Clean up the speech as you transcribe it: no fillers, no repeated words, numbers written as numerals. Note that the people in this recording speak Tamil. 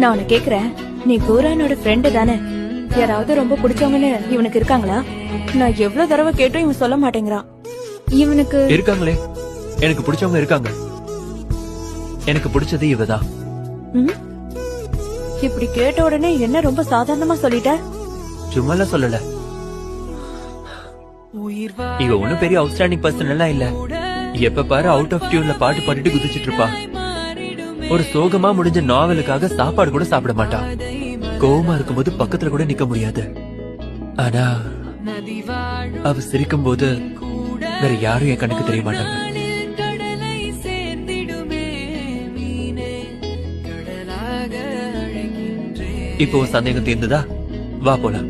நான் உன்னை கேக்குறேன், நீ கோரானோட ஃப்ரெண்டு தானே? யாராவது ரொம்ப பிடிச்சவங்கன்னு இவனுக்கு இருக்காங்களா? நான் எவ்வளவு தடவை கேட்டும் இவன் சொல்ல மாட்டேங்கிறான். இவனுக்கு இருக்காங்களே, எனக்கு பிடிச்சவங்க இருக்காங்க. எனக்கு பிடிச்சது இவதான். இப்படி கேட்ட உடனே என்ன ரொம்ப சாதாரணமா சொல்லிட்ட? சும்மாலாம் சொல்லல. இவ ஒண்ணும் பெரிய அவுட்ஸ்டாண்டிங் பர்சன் எல்லாம் இல்ல. எப்ப பாரு அவுட் ஆஃப் டியூன்ல பாட்டு பாடிட்டு குதிச்சிட்டு இருப்பா. ஒரு சோகமா முடிஞ்ச நாவலுக்காக சாப்பாடு கூட சாப்பிட மாட்டா. கோவமா இருக்கும்போது பக்கத்துல கூட நிக்க முடியாது. ஆனா அவ சிரிக்கும் போது வேற யாரும் என் கண்ணுக்கு தெரிய மாட்டாங்க. இப்போ சந்தேகம் தீர்ந்ததா? வா போலாம்.